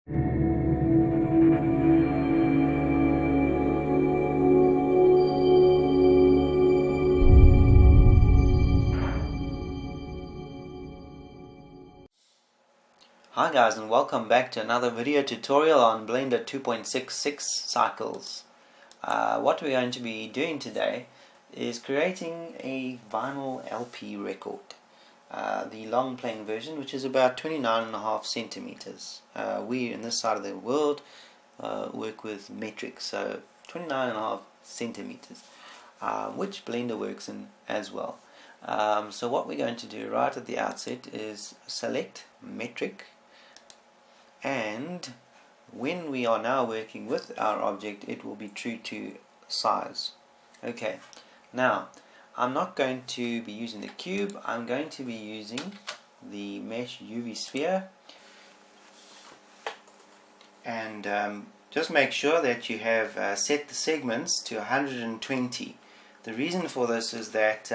Hi guys, and welcome back to another video tutorial on Blender 2.66 cycles. What we're going to be doing today is creating a vinyl LP record, the long playing version, which is about 29.5 centimeters. We in this side of the world work with metric, so 29.5 centimeters, which Blender works in as well. So what we're going to do right at the outset is select metric, and when we are now working with our object, it will be true to size. Okay, now I'm not going to be using the cube, I'm going to be using the mesh UV sphere, and just make sure that you have set the segments to 120. The reason for this is that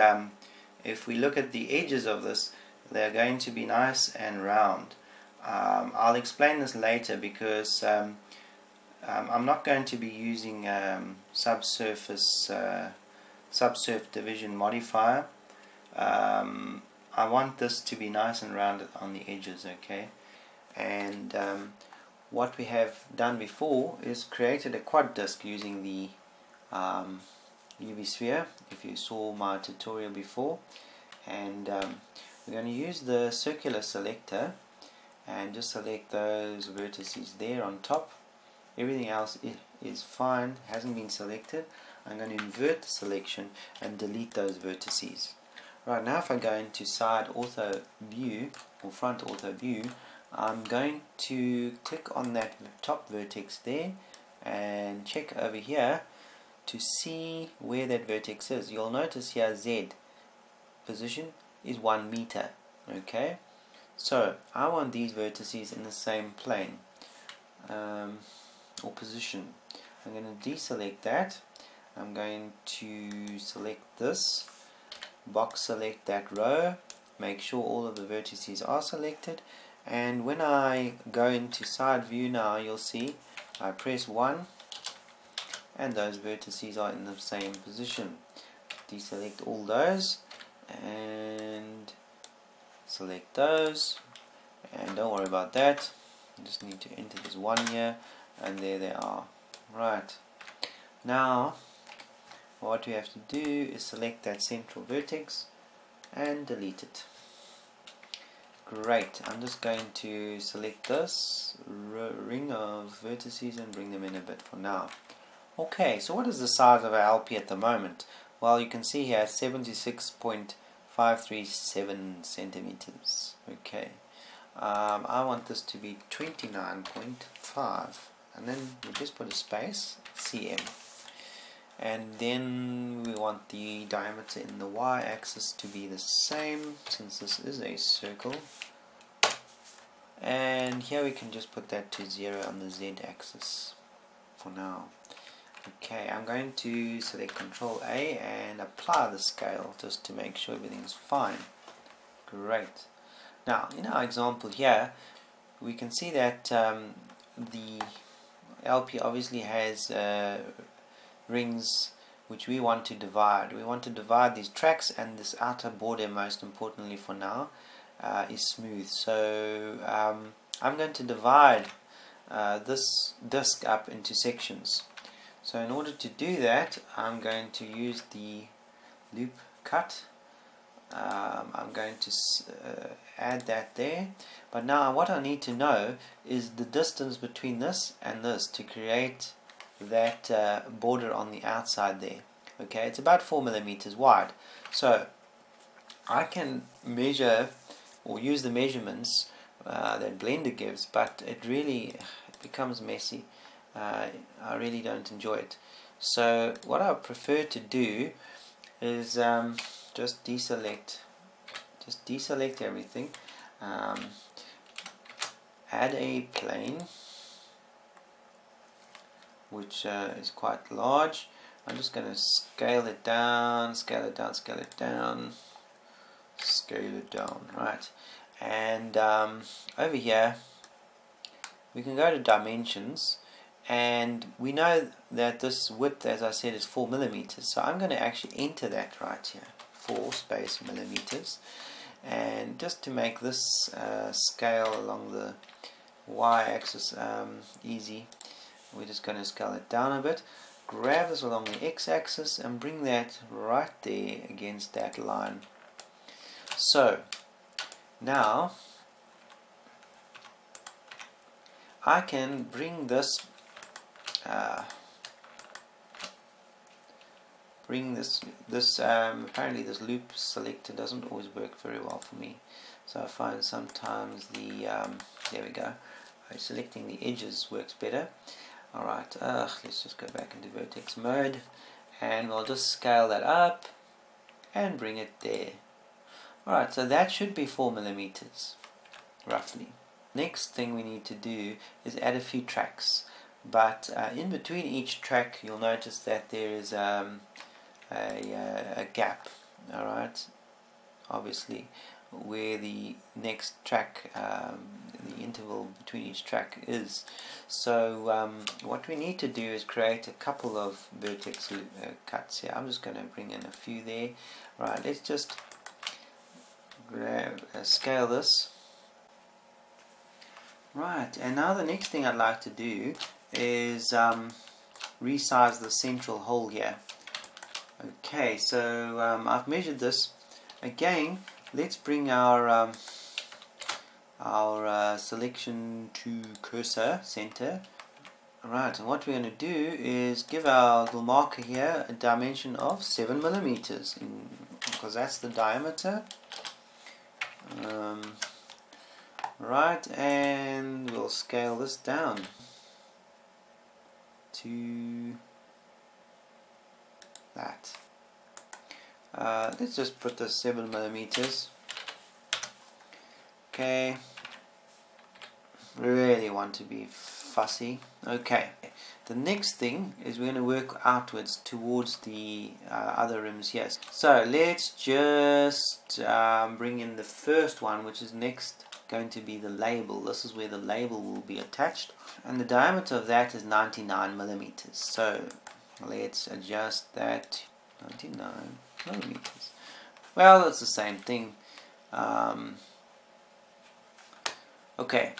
if we look at the edges of this, they're going to be nice and round. I'll explain this later because I'm not going to be using subsurf division modifier. I want this to be nice and rounded on the edges, okay? And what we have done before is created a quad disk using the UV sphere, if you saw my tutorial before. And we're going to use the circular selector and just select those vertices there on top. Everything else is fine, hasn't been selected. I'm going to invert the selection and delete those vertices. Right, now if I go into side ortho view or front ortho view, I'm going to click on that top vertex there and check over here to see where that vertex is. You'll notice here Z position is 1 meter. Okay, so I want these vertices in the same plane or position. I'm going to deselect that. I'm going to select this, box select that row, make sure all of the vertices are selected, and when I go into side view now, you'll see I press 1 and those vertices are in the same position. Deselect all those and select those, and don't worry about that. You just need to enter this 1 here, and there they are. Right, now what we have to do is select that central vertex and delete it. Great, I'm just going to select this ring of vertices and bring them in a bit for now. Okay, so what is the size of our LP at the moment? Well, you can see here 76.537 centimeters. Okay, I want this to be 29.5, and then we just put a space, cm, and then we want the diameter in the y-axis to be the same, since this is a circle, and here we can just put that to 0 on the z-axis for now. Okay, I'm going to select Control A and apply the scale just to make sure everything's fine. Great. Now, in our example here, we can see that the LP obviously has rings which we want to divide. We want to divide these tracks, and this outer border, most importantly for now, is smooth. So I'm going to divide this disc up into sections. So in order to do that, I'm going to use the loop cut. I'm going to add that there. But now what I need to know is the distance between this and this to create that border on the outside there. Okay, it's about 4 millimeters wide. So I can measure or use the measurements that Blender gives, but it becomes messy. I really don't enjoy it. So what I prefer to do is just deselect everything, add a plane which is quite large. I'm just going to scale it down, right, and over here we can go to dimensions, and we know that this width, as I said, is 4 millimeters. So I'm going to actually enter that right here, 4 space millimeters, and just to make this scale along the y-axis easy, we're just going to scale it down a bit. Grab this along the x-axis and bring that right there against that line. So now I can bring this apparently this loop selector doesn't always work very well for me, so I find sometimes the there we go, selecting the edges works better. Alright, let's just go back into vertex mode, and we'll just scale that up and bring it there. Alright, so that should be 4 millimeters roughly. Next thing we need to do is add a few tracks, but in between each track you'll notice that there is a gap, alright, obviously, where the next track, the interval between each track is. So what we need to do is create a couple of vertex cuts here. I'm just going to bring in a few there. Right, let's just scale this. Right, and now the next thing I'd like to do is resize the central hole here. Okay, so I've measured this. Again, let's bring our selection to cursor center. Right, and what we're going to do is give our little marker here a dimension of 7 millimeters, because that's the diameter. Right, and we'll scale this down to that. Let's just put this 7 millimeters. Okay, really want to be fussy. Okay, the next thing is we're going to work outwards towards the other rims here. So let's just bring in the first one, which is next going to be the label. This is where the label will be attached, and the diameter of that is 99 millimeters. So let's adjust that to 99 millimeters. Well, it's the same thing. Okay.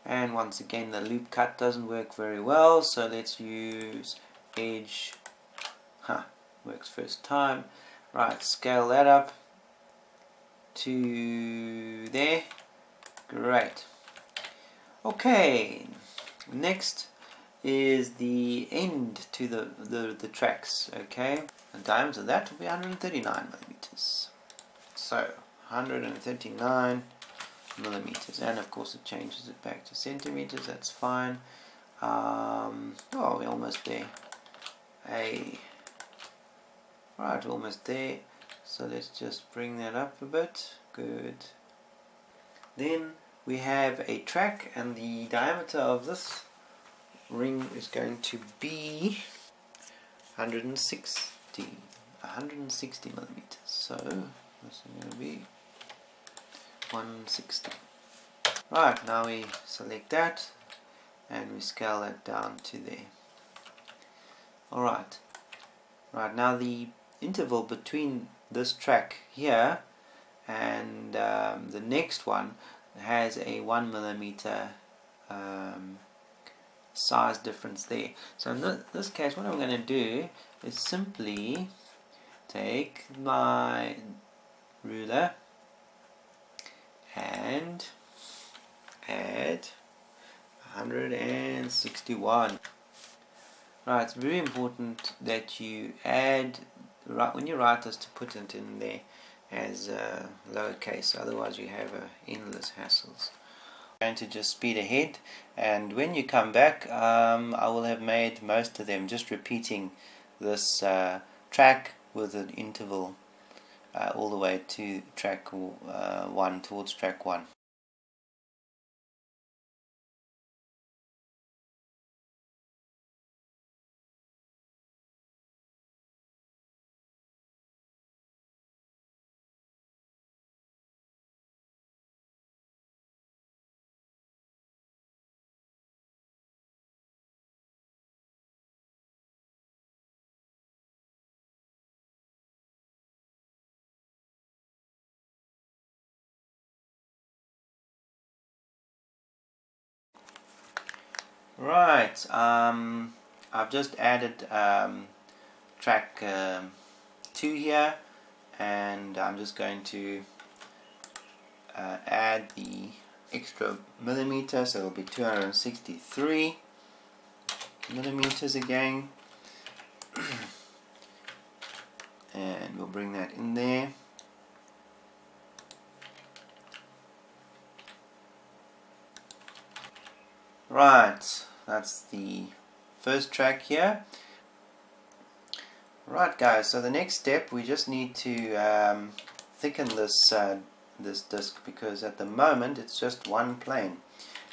And once again, the loop cut doesn't work very well, so let's use edge. Works first time. Right, scale that up to there. Great. Okay, next is the end to the tracks. Okay, the diameter of that will be 139 millimeters. So 139 millimeters, and of course it changes it back to centimeters. That's fine. Oh, we're almost there. Right, almost there. So let's just bring that up a bit. Good. Then we have a track, and the diameter of this ring is going to be 160 millimeters. So this is going to be 160. Right, now we select that and we scale that down to there. Alright, right, now the interval between this track here and the next one has a 1 millimeter size difference there. So in this case, what I'm going to do is simply take my ruler and add 161. Right, it's very important that you add, when you write this, to put it in there as lowercase, otherwise you have endless hassles. I'm going to just speed ahead, and when you come back I will have made most of them, just repeating this track with an interval all the way to track 1, towards track 1. Right, I've just added track 2 here, and I'm just going to add the extra millimeter, so it'll be 263 millimeters again, and we'll bring that in there. Right, that's the first track here. Right guys, so the next step, we just need to thicken this this disc, because at the moment it's just one plane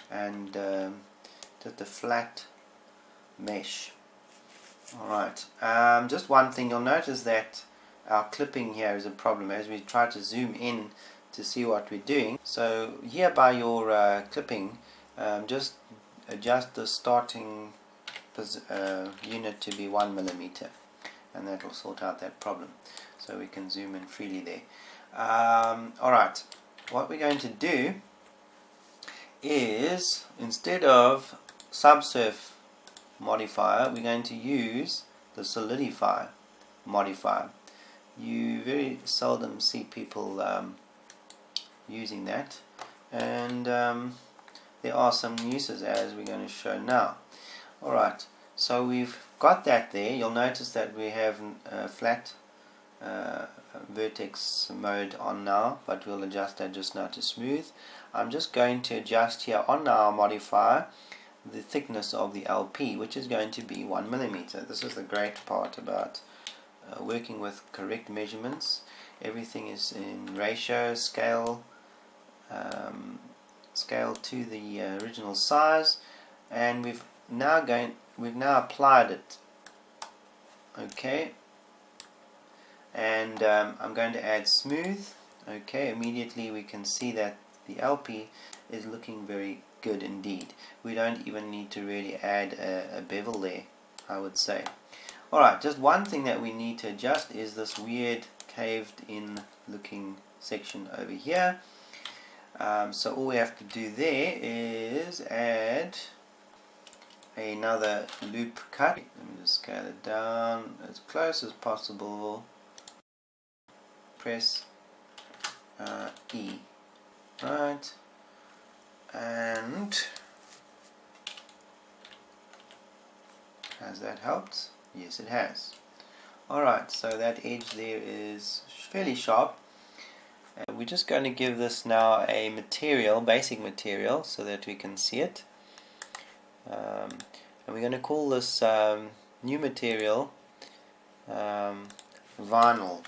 and just a flat mesh. Alright, just one thing, you'll notice that our clipping here is a problem as we try to zoom in to see what we're doing. So here by your clipping, just adjust the starting unit to be 1 millimeter, and that will sort out that problem, so we can zoom in freely there. Alright, what we're going to do is, instead of subsurf modifier, we're going to use the Solidify modifier. You very seldom see people using that, and there are some uses, as we're going to show now. Alright, so we've got that there. You'll notice that we have flat vertex mode on now, but we'll adjust that just now to smooth. I'm just going to adjust here on our modifier the thickness of the LP, which is going to be 1 millimeter. This is the great part about working with correct measurements. Everything is in ratio, scale to the original size, and we've now applied it. Okay, and I'm going to add smooth. Okay, immediately we can see that the LP is looking very good indeed. We don't even need to really add a bevel there, I would say. Alright, just one thing that we need to adjust is this weird caved in looking section over here. So all we have to do there is add another loop cut. Let me just scale it down as close as possible. Press E. Right, and has that helped? Yes, it has. Alright, so that edge there is fairly sharp. We're just going to give this now a material, basic material, so that we can see it. And we're going to call this new material vinyl.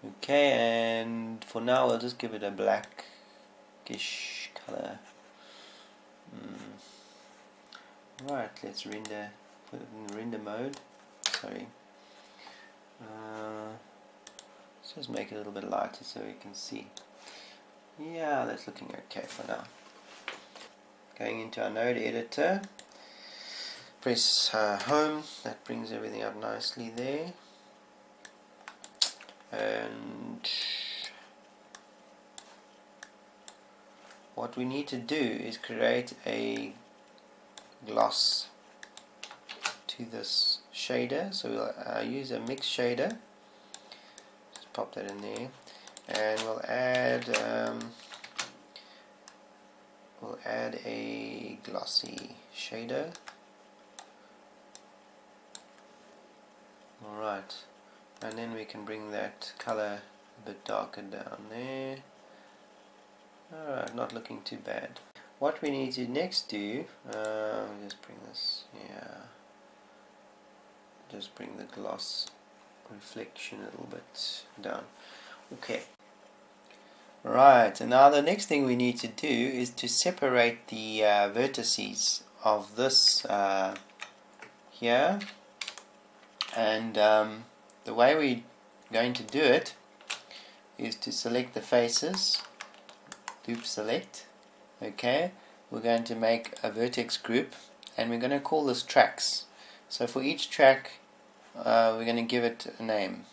Okay, and for now we'll just give it a blackish color. Right, let's put it in render mode. Sorry. Let's just make it a little bit lighter so we can see. Yeah, that's looking okay for now. Going into our node editor, press home. That brings everything up nicely there. And what we need to do is create a gloss to this shader. So we'll use a mix shader. Just pop that in there, and we'll add a glossy shader. Alright, and then we can bring that color a bit darker down there. Alright, not looking too bad. What we need to next do, just bring this, just bring the gloss reflection a little bit down. Okay. Right, and now the next thing we need to do is to separate the vertices of this here, and the way we're going to do it is to select the faces, loop select. Okay, we're going to make a vertex group, and we're going to call this tracks. So for each track we're going to give it a name,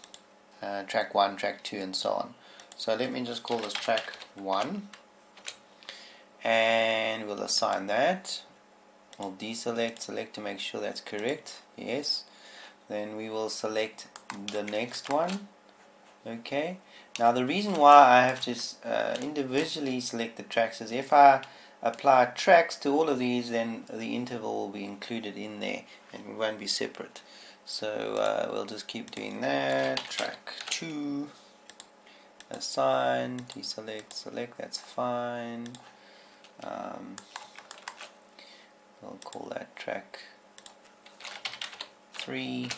track 1, track 2, and so on. So let me just call this track 1, and we'll assign that. We'll deselect, select to make sure that's correct. Yes. Then we will select the next one. Okay. Now the reason why I have to individually select the tracks is if I apply tracks to all of these, then the interval will be included in there and it won't be separate. So we'll just keep doing that. Track 2, assign, deselect, select, that's fine. We'll call that track 3,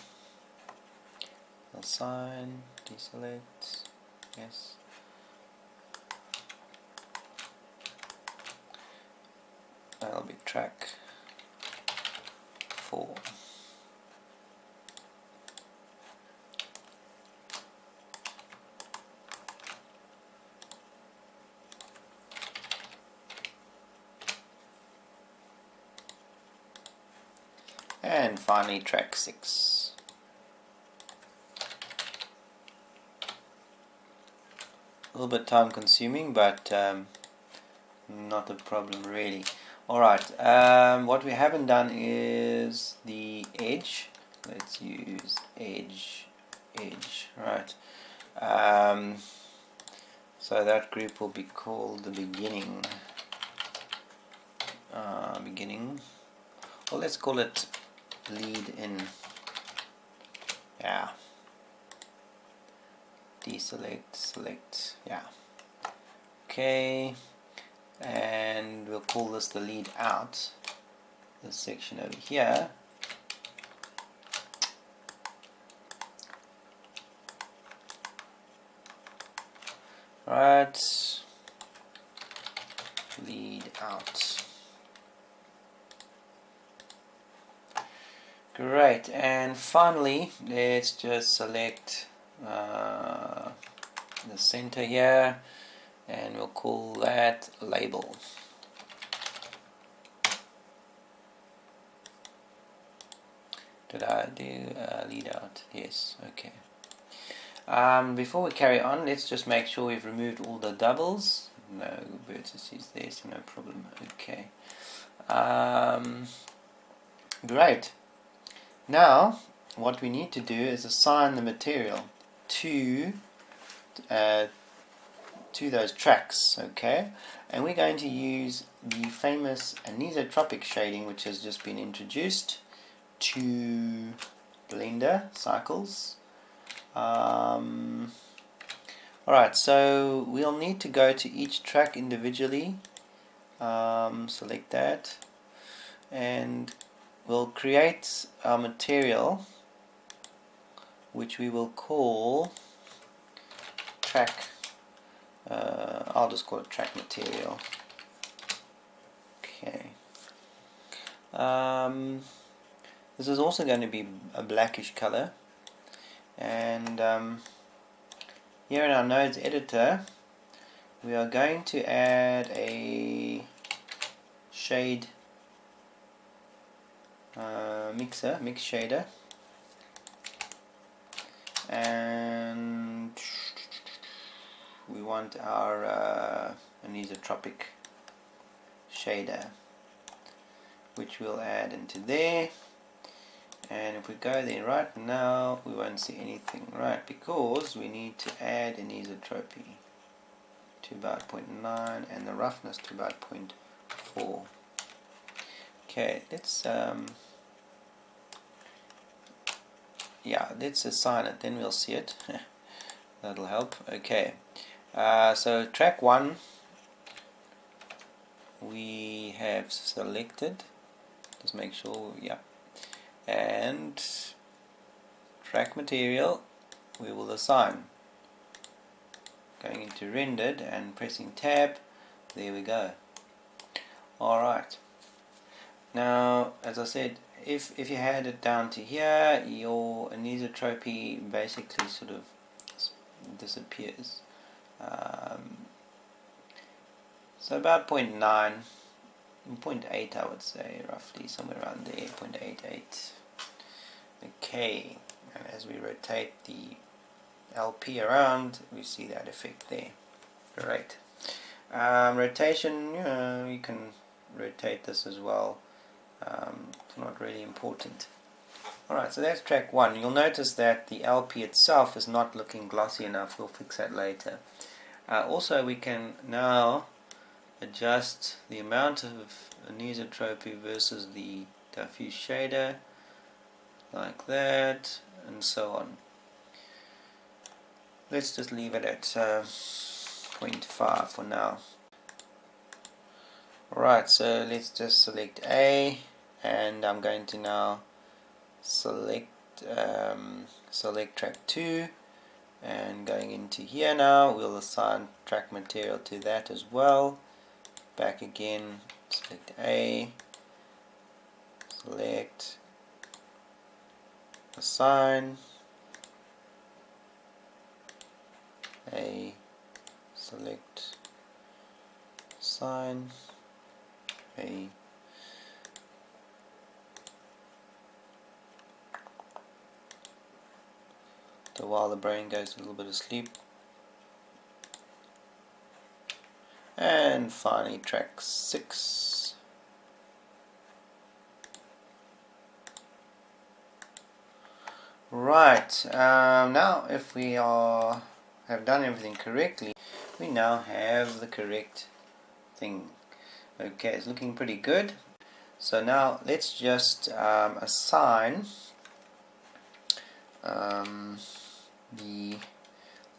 assign, deselect, yes. That'll be track 4. And finally track 6. A little bit time consuming, but not a problem really. Alright, what we haven't done is the edge. Let's use edge. Right. So that group will be called the beginning. Well, let's call it lead in. Yeah. Deselect, select, yeah. Okay. And we'll call this the lead out, this section over here. Right, lead out. Great, and finally let's just select the center here, and we'll call that label. Did I do lead out? Yes, okay. Before we carry on, let's just make sure we've removed all the doubles. No vertices there, so no problem. Okay. Great. Now, what we need to do is assign the material to those tracks, okay? And we're going to use the famous anisotropic shading, which has just been introduced to Blender cycles. Alright, so we'll need to go to each track individually, select that, and we'll create our material, which we will call track. I'll just call it track material. Okay. This is also going to be a blackish color, and here in our nodes editor we are going to add a shade mix shader, and we want our anisotropic shader, which we'll add into there. And if we go there right now, we won't see anything, right? Because we need to add anisotropy to about 0.9 and the roughness to about 0.4. Okay, let's let's assign it, then we'll see it. That'll help. Okay, so track 1 we have selected. Just make sure, yeah. And track material we will assign. Going into rendered and pressing tab, there we go. Alright, now as I said, if you had it down to here, your anisotropy basically sort of disappears. So about 0.9, 0.8 I would say, roughly somewhere around there, 0.88. Okay, and as we rotate the LP around, we see that effect there. Great. Rotation, you can rotate this as well. It's not really important. Alright, so that's track 1. You'll notice that the LP itself is not looking glossy enough. We'll fix that later. Also, we can now adjust the amount of anisotropy versus the diffuse shader, like that, and so on. Let's just leave it at 0.5 for now. Alright, so let's just select A, and I'm going to now select track 2, and going into here now we'll assign track material to that as well. Back again, select A, select, assign A, select, assign A. So while the brain goes a little bit of sleep. And finally track 6. Right, now if we have done everything correctly, we now have the correct thing. Okay, it's looking pretty good. So now let's just assign the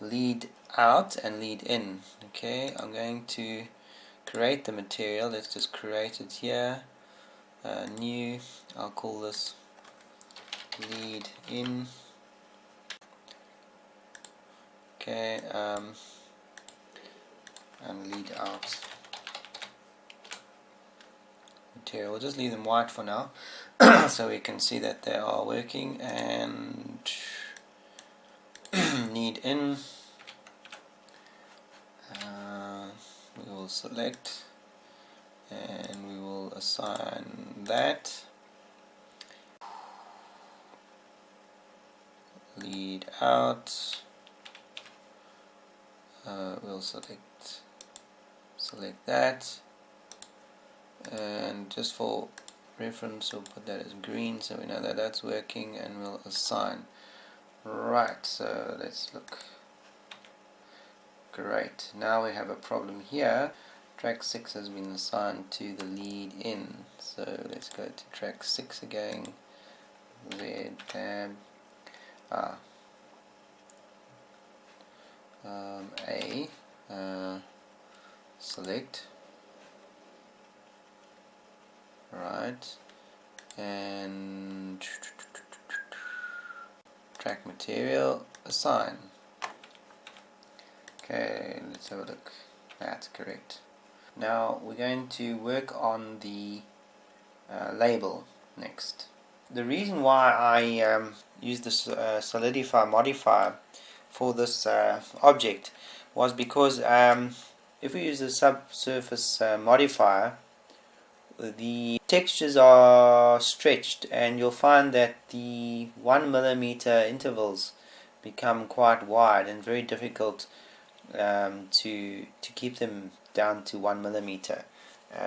lead out and lead in. Okay, I'm going to create the material. Let's just create it here. New, I'll call this lead in. Okay, and lead out material. We'll just leave them white for now so we can see that they are working. And lead in, we will select and we will assign that. Lead out, we'll select that, and just for reference we'll put that as green so we know that that's working, and we'll assign. Right, so let's look. Great, now we have a problem here. Track 6 has been assigned to the lead in, so let's go to track 6 again. Z tab, A, select, right, and track material, assign. Okay, let's have a look. That's correct. Now we're going to work on the label next. The reason why I used this Solidify modifier for this object was because if we use the subsurface modifier, the textures are stretched, and you'll find that the 1mm intervals become quite wide and very difficult to keep them down to 1mm.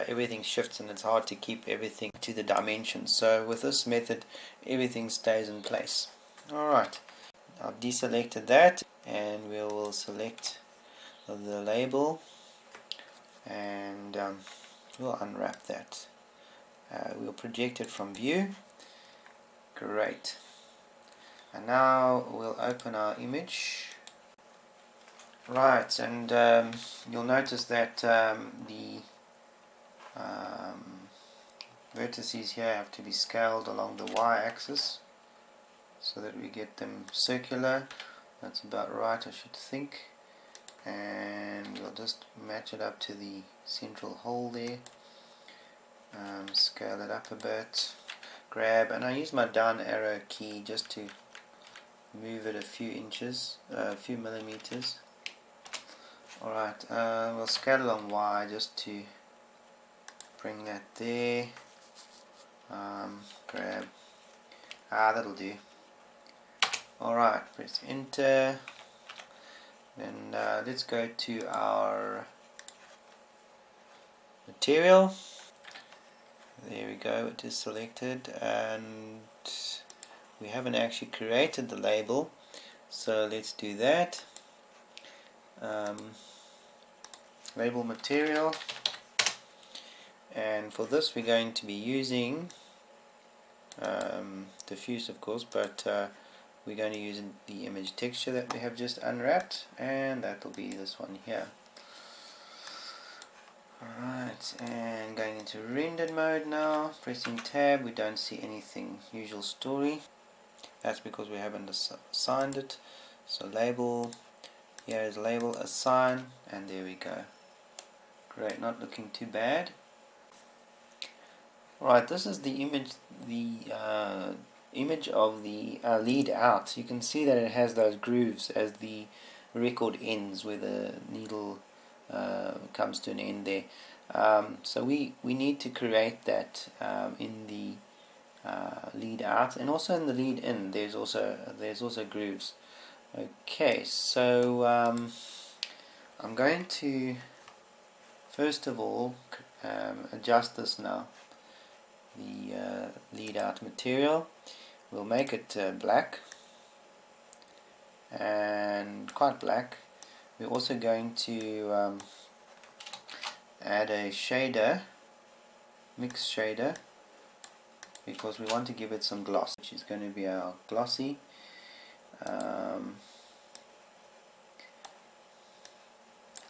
Everything shifts and it's hard to keep everything to the dimensions. So with this method everything stays in place. Alright, I've deselected that, and we will select the label, and we'll unwrap that. We'll project it from view. Great. And now we'll open our image. Right, and you'll notice that the vertices here have to be scaled along the y-axis so that we get them circular. That's about right, I should think. And we'll just match it up to the central hole there. Scale it up a bit. Grab, and I use my down arrow key just to move it a few inches, a few millimeters. Alright, we'll scale along Y just to bring that there. Grab, that'll do. Alright, press enter. Then let's go to our material. There we go, it is selected, and we haven't actually created the label, so let's do that. Label material, and for this we're going to be using diffuse, of course, but we're going to use the image texture that we have just unwrapped, and that will be this one here. Alright, and going into rendered mode now, pressing tab, we don't see anything. Usual story, that's because we haven't assigned it. So label, here is label, assign, and there we go. Great, not looking too bad. Alright, this is the image, image of the lead out. You can see that it has those grooves as the record ends, where the needle comes to an end there. So we need to create that in the lead out, and also in the lead in. There's also grooves. Okay, so I'm going to first of all adjust this now. The lead out material, we'll make it black, and quite black. We're also going to add a shader, mix shader, because we want to give it some gloss, which is going to be our glossy.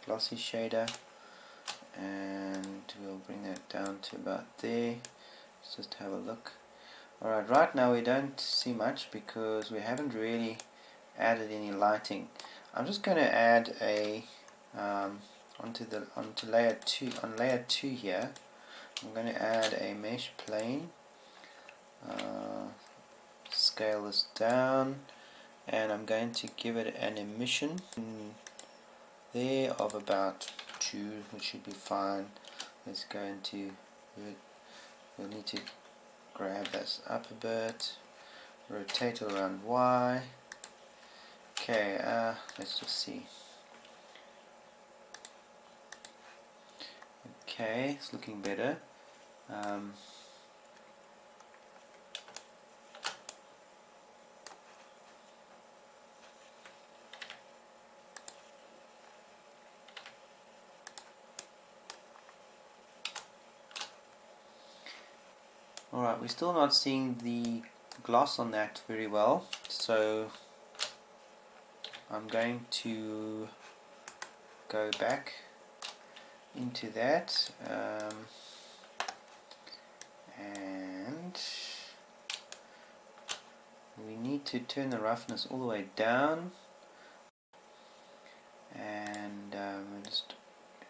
Glossy shader, and we'll bring that down to about there. Let's just have a look. Alright, right now we don't see much because we haven't really added any lighting. I'm just going to add a onto layer 2. On layer 2 here, I'm going to add a mesh plane. Scale this down, and I'm going to give it an emission there of about 2, which should be fine. Let's go into it. We'll need to grab this up a bit, rotate it around Y. Okay, let's just see. Okay, it's looking better. Alright, we're still not seeing the gloss on that very well, so I'm going to go back into that, and we need to turn the roughness all the way down, and we'll just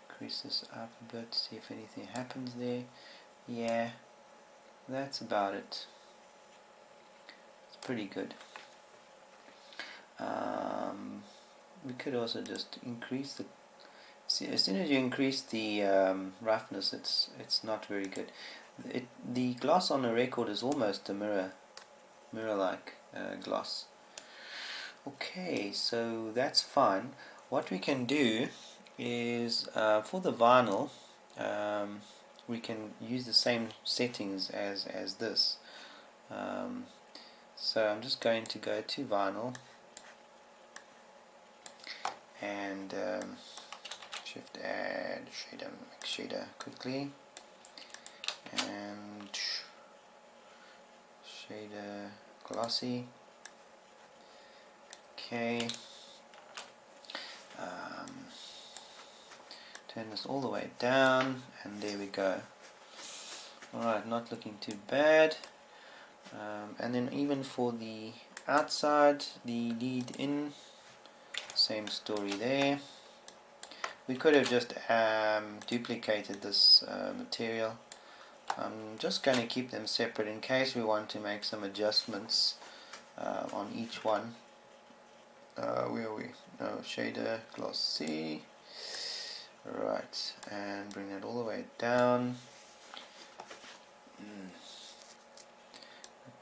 increase this up a bit, see if anything happens there. Yeah, that's about it. It's pretty good. We could also just increase the. See, as soon as you increase the roughness, it's not very good. The gloss on a record is almost a mirror-like gloss. Okay, so that's fine. What we can do is for the vinyl, we can use the same settings as this. So I'm just going to go to vinyl and shift add shader, make shader quickly, and shader glossy. Okay, turn this all the way down, and there we go. Alright, not looking too bad. And then even for the outside, the lead in, same story there. We could have just duplicated this material. I'm just going to keep them separate in case we want to make some adjustments on each one. Where are we? Oh, shader, glossy. Right, and bring that all the way down.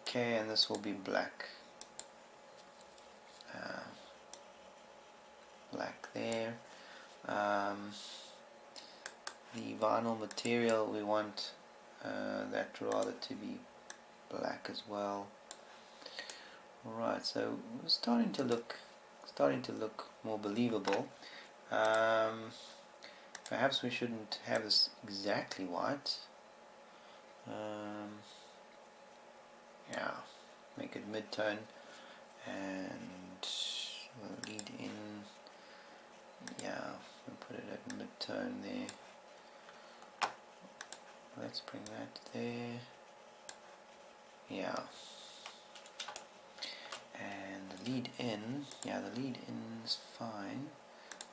Okay, and this will be black. Black there. the vinyl material, we want that rather to be black as well. Alright, so it's starting to look more believable. Perhaps we shouldn't have this exactly white. Yeah, make it mid-tone, and we'll lead in. Yeah, we'll put it at mid-tone there. Let's bring that there. Yeah. And the lead in, yeah, the lead in is fine.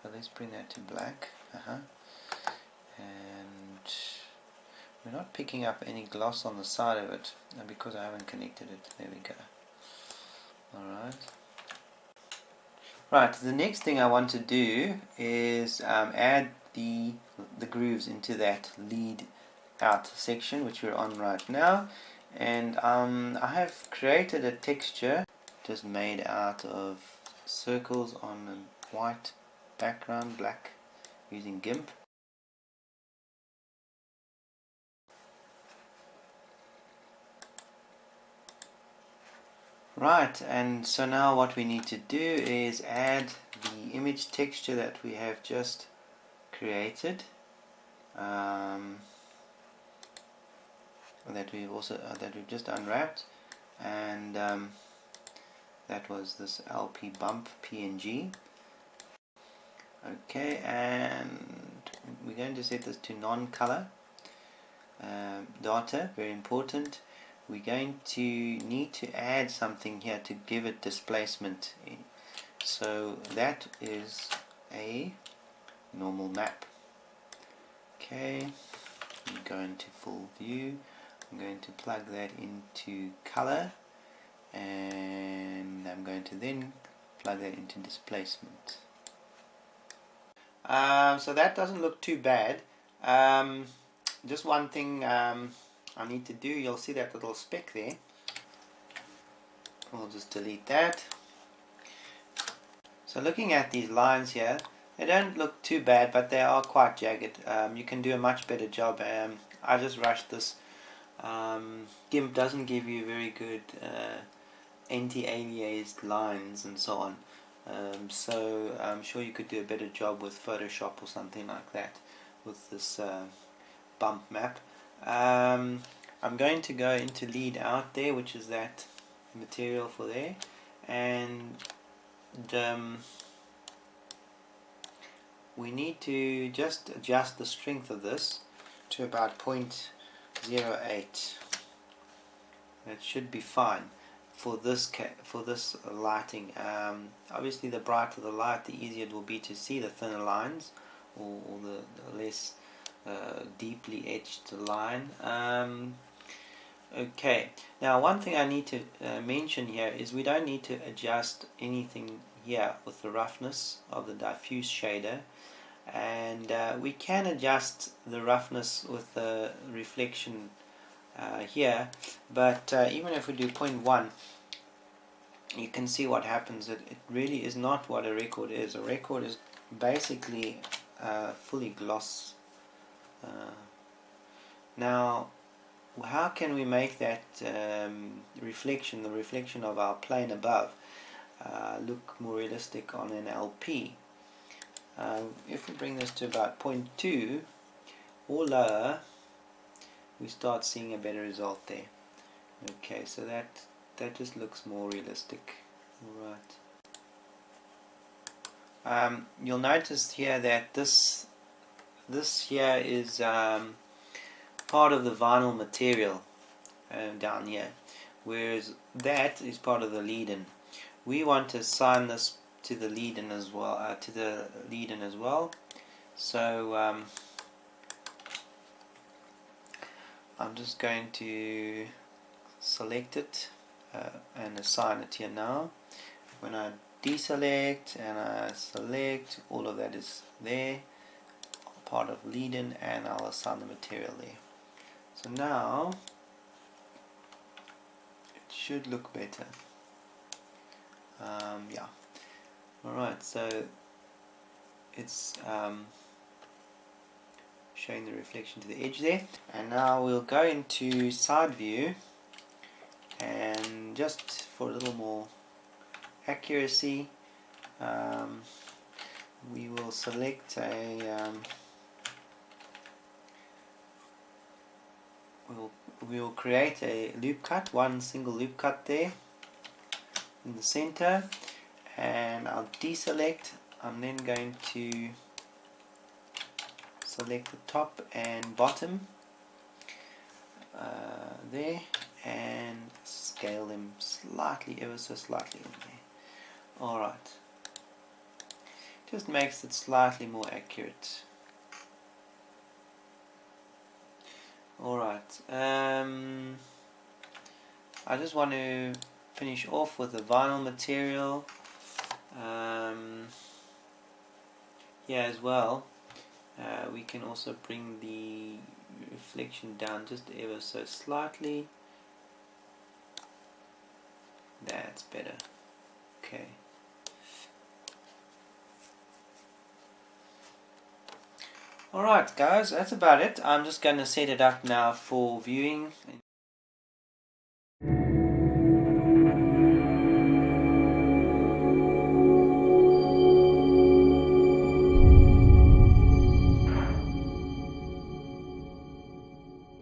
So let's bring that to black. And we're not picking up any gloss on the side of it because I haven't connected it. There we go. Alright. Right, the next thing I want to do is add the grooves into that lead out section which we're on right now. And I have created a texture just made out of circles on a white background, black, using GIMP. Right, and so now what we need to do is add the image texture that we have just created, that we've just unwrapped, and that was this LP bump PNG. Okay, and we're going to set this to non-color data, very important. We're going to need to add something here to give it displacement. So that is a normal map. Okay, I'm going to full view. I'm going to plug that into color, and I'm going to then plug that into displacement. So that doesn't look too bad. Just one thing I need to do, you'll see that little speck there. We'll just delete that. So looking at these lines here, they don't look too bad, but they are quite jagged. You can do a much better job. I just rushed this. GIMP doesn't give you very good anti-aliased lines and so on. So I'm sure you could do a better job with Photoshop or something like that with this bump map. I'm going to go into lead out there, which is that material for there, and we need to just adjust the strength of this to about 0.08. That should be fine for this lighting. Obviously the brighter the light, the easier it will be to see the thinner lines, or the less deeply etched line. Okay, now one thing I need to mention here is we don't need to adjust anything here with the roughness of the diffuse shader, and we can adjust the roughness with the reflection here, but even if we do 0.1, you can see what happens. It really is not what a record is. A record is basically fully gloss. Now, how can we make that reflection, the reflection of our plane above, look more realistic on an LP? If we bring this to about 0.2 or lower, we start seeing a better result there. Okay, so that just looks more realistic. Right. You'll notice here that this here is part of the vinyl material down here, whereas that is part of the lead-in. We want to assign this to the lead-in as well. So I'm just going to select it and assign it here now. When I deselect and I select, all of that is there, part of lead-in, and I'll assign the material there. So now it should look better. Yeah. Alright, so it's showing the reflection to the edge there. And now we'll go into side view, and just for a little more accuracy, we will select a we will create a loop cut, one single loop cut there in the center, and I'll deselect. I'm then going to select the top and bottom there, and scale them slightly, ever so slightly in there. Alright, just makes it slightly more accurate. Alright, I just want to finish off with the vinyl material here as well. We can also bring the reflection down just ever so slightly. That's better. Okay. Alright guys, that's about it. I'm just going to set it up now for viewing.